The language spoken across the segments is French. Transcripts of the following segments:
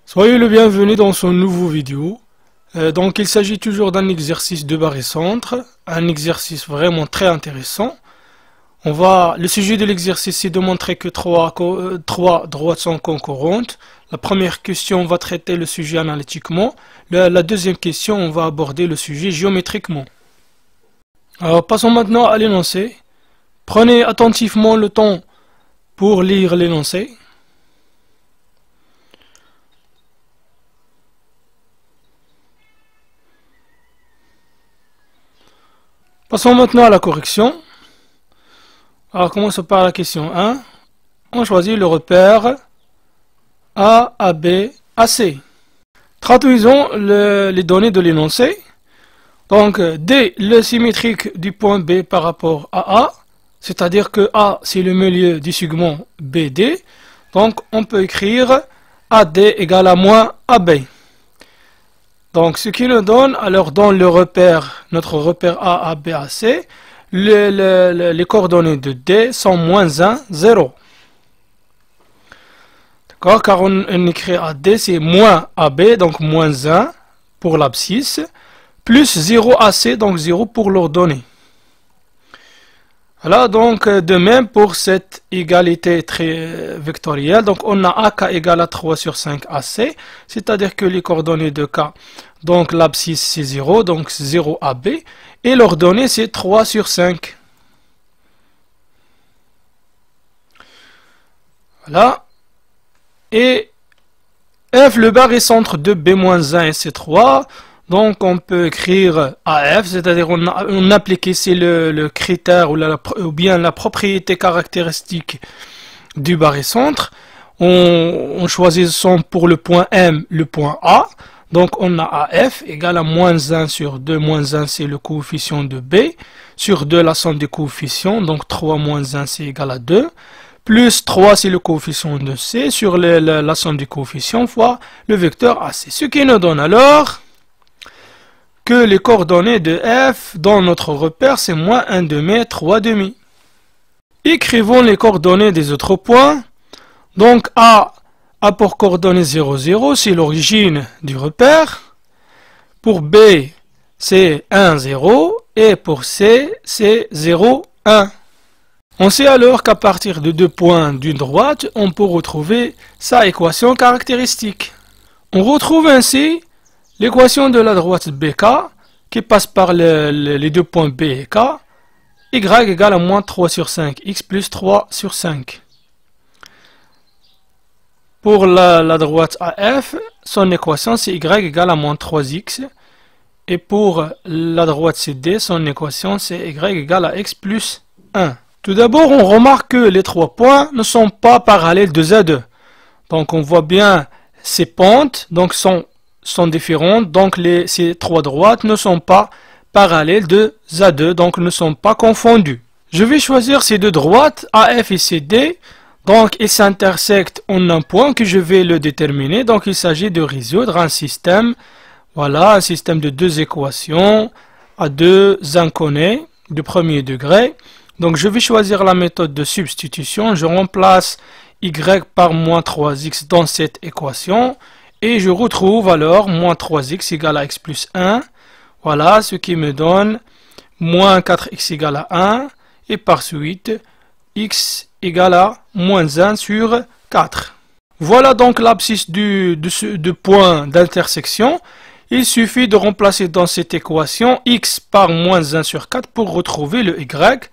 Soyez le bienvenu dans ce nouveau vidéo. Donc il s'agit toujours d'un exercice de barycentre, un exercice vraiment très intéressant. Le sujet de l'exercice c'est de montrer que trois droites sont concurrentes. La première question, on va traiter le sujet analytiquement. La deuxième question, on va aborder le sujet géométriquement. Alors passons maintenant à l'énoncé. Prenez attentivement le temps pour lire l'énoncé. Passons maintenant à la correction. Alors, commençons par la question 1. On choisit le repère A, AB, AC. Traduisons les données de l'énoncé. Donc, D, le symétrique du point B par rapport à A, c'est-à-dire que A, c'est le milieu du segment BD. Donc, on peut écrire AD égale à moins AB. Donc, ce qui nous donne, alors dans le repère, notre repère A, B, A, C, les coordonnées de D sont moins 1, 0. D'accord, car on écrit AD, c'est moins AB, donc moins 1 pour l'abscisse, plus 0 AC, donc 0 pour l'ordonnée. Voilà, donc de même pour cette égalité très vectorielle, donc on a AK égale à 3 sur 5 AC, c'est-à-dire que les coordonnées de K, donc l'abscisse c'est 0, donc 0 AB, et l'ordonnée c'est 3 sur 5. Voilà. Et F, le barycentre de B-1 et C3, donc on peut écrire AF, c'est-à-dire on applique ici le critère ou bien la propriété caractéristique du barycentre. On choisit pour le point M le point A. Donc on a AF égale à moins 1 sur 2, moins 1 c'est le coefficient de B, sur 2 la somme des coefficients, donc 3 moins 1 c'est égal à 2, plus 3 c'est le coefficient de C, sur la somme des coefficients fois le vecteur AC. Ce qui nous donne alors que les coordonnées de F dans notre repère c'est moins 1 demi, 3 demi. Écrivons les coordonnées des autres points. Donc A pour coordonnées 0, 0, c'est l'origine du repère. Pour B, c'est 1, 0. Et pour C, c'est 0, 1. On sait alors qu'à partir de deux points d'une droite, on peut retrouver sa équation caractéristique. On retrouve ainsi l'équation de la droite BK qui passe par les deux points B et K. Y égale à moins 3 sur 5, x plus 3 sur 5. Pour la droite AF, son équation c'est y égale à moins 3x. Et pour la droite CD, son équation c'est y égale à x plus 1. Tout d'abord, on remarque que les trois points ne sont pas parallèles de Z2. Donc on voit bien ces pentes donc sont différentes. Donc ces trois droites ne sont pas parallèles de Z2, donc ne sont pas confondues. Je vais choisir ces deux droites, AF et CD. Donc ils s'intersectent en un point que je vais le déterminer. Donc il s'agit de résoudre un système. Voilà, un système de deux équations à deux inconnus de premier degré. Donc je vais choisir la méthode de substitution. Je remplace y par moins 3x dans cette équation. Et je retrouve alors moins 3x égale à x plus 1. Voilà, ce qui me donne moins 4x égale à 1. Et par suite, x égale à moins 1 sur 4. Voilà donc l'abscisse du point d'intersection. Il suffit de remplacer dans cette équation x par moins 1 sur 4 pour retrouver le y.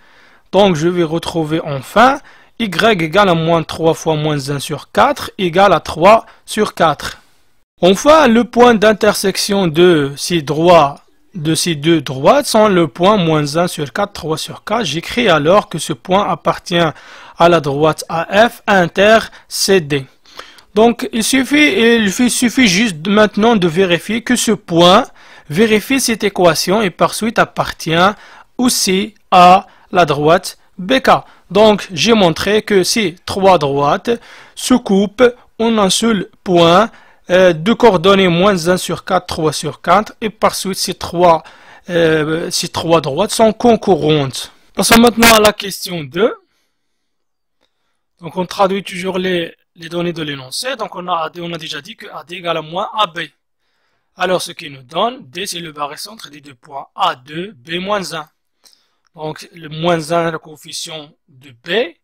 Donc je vais retrouver enfin y égale à moins 3 fois moins 1 sur 4 égale à 3 sur 4. Enfin, le point d'intersection de ces deux droites sont le point moins 1 sur 4, 3 sur 4. J'écris alors que ce point appartient à la droite AF intercédée. Donc il suffit juste maintenant de vérifier que ce point vérifie cette équation et par suite appartient aussi à la droite BK. Donc j'ai montré que ces trois droites se coupent en un seul point de coordonnées moins 1 sur 4, 3 sur 4 et par suite ces trois droites sont concurrentes. Passons maintenant à la question 2. Donc on traduit toujours les les données de l'énoncé. Donc on a AD, on a déjà dit que AD égale à moins AB. Alors ce qui nous donne, D c'est le barycentre des deux points A2, B moins 1. Donc le moins 1 est le coefficient de B.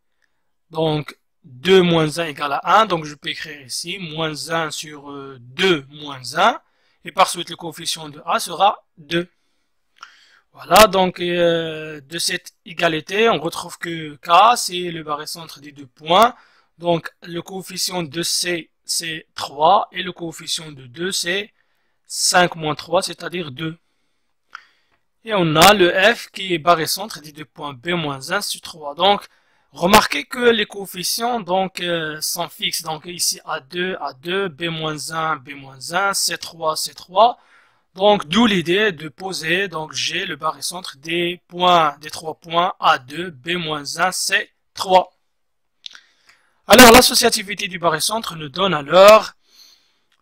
Donc 2 moins 1 égale à 1. Donc je peux écrire ici moins 1 sur 2 moins 1. Et par suite le coefficient de A sera 2. Voilà, donc de cette égalité, on retrouve que K, c'est le barycentre des deux points. Donc le coefficient de C, c'est 3, et le coefficient de 2, c'est 5 moins 3, c'est-à-dire 2. Et on a le F qui est barycentre des deux points B moins 1 sur 3. Donc, remarquez que les coefficients donc, sont fixes. Donc ici A2, A2, B moins 1, B moins 1, C3, C3. Donc, d'où l'idée de poser, donc G, le barycentre des points, des trois points A2, B-1, C3. Alors, l'associativité du barycentre nous donne alors,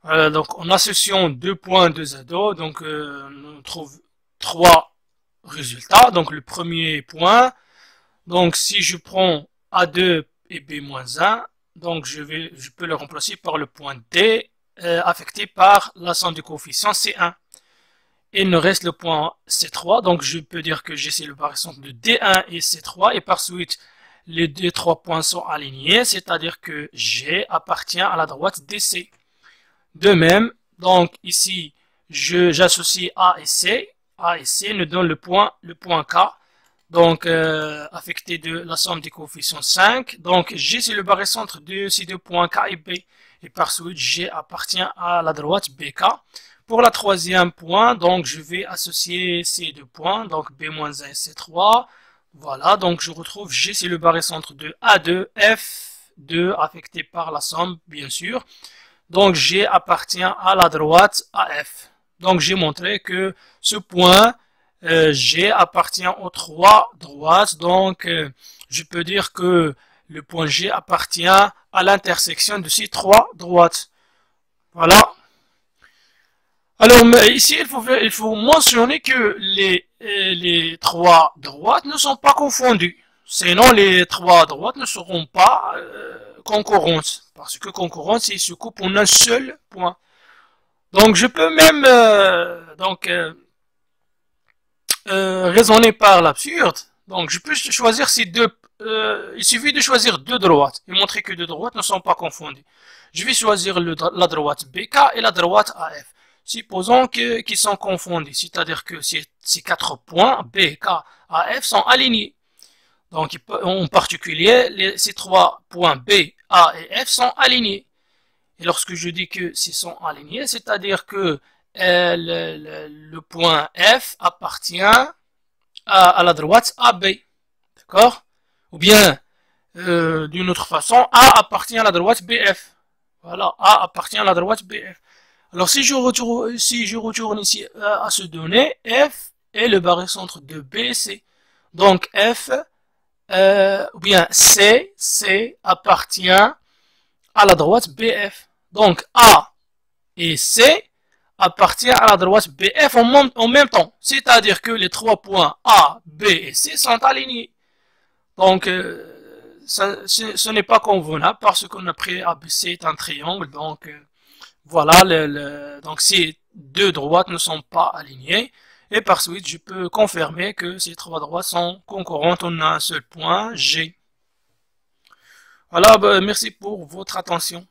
donc en associant deux points, deux ados, donc on trouve trois résultats. Donc, le premier point, donc si je prends A2 et B-1, donc je peux le remplacer par le point D, affecté par la somme du coefficient C1. Il nous reste le point C3, donc je peux dire que G c'est le barycentre de D1 et C3, et par suite les deux trois points sont alignés, c'est-à-dire que G appartient à la droite DC. De même, donc ici j'associe A et C nous donnent le point K, donc affecté de la somme des coefficients 5. Donc G c'est le barycentre de ces deux points K et B, et par suite G appartient à la droite BK. Pour la troisième point, donc je vais associer ces deux points, donc B-1 et C3. Voilà, donc je retrouve G, c'est le barycentre de A2, F2 affecté par la somme, bien sûr. Donc G appartient à la droite AF. Donc j'ai montré que ce point G appartient aux trois droites. Donc je peux dire que le point G appartient à l'intersection de ces trois droites. Voilà. Alors ici, il faut mentionner que les trois droites ne sont pas confondues. Sinon, les trois droites ne seront pas concurrentes. Parce que concurrence, ils se coupent en un seul point. Donc, je peux même raisonner par l'absurde. Donc, je peux choisir ces deux. Il suffit de choisir deux droites et montrer que deux droites ne sont pas confondues. Je vais choisir la droite BK et la droite AF. Supposons qu'ils sont confondus, c'est-à-dire que ces quatre points B, K, A, F sont alignés. Donc, en particulier, ces trois points B, A et F sont alignés. Et lorsque je dis que s'ils sont alignés, c'est-à-dire que le point F appartient à la droite AB. D'accord? Ou bien, d'une autre façon, A appartient à la droite BF. Voilà, A appartient à la droite BF. Alors si je retourne ici à ce donné, F est le barycentre de B et C. Donc F, ou bien C appartient à la droite BF. Donc A et C appartiennent à la droite BF en même temps. C'est-à-dire que les trois points A, B et C sont alignés. Donc ce n'est pas convenable parce qu'on a pris ABC est un triangle. Donc voilà, donc ces deux droites ne sont pas alignées. Et par suite, je peux confirmer que ces trois droites sont concurrentes en un seul point, G. Voilà, merci pour votre attention.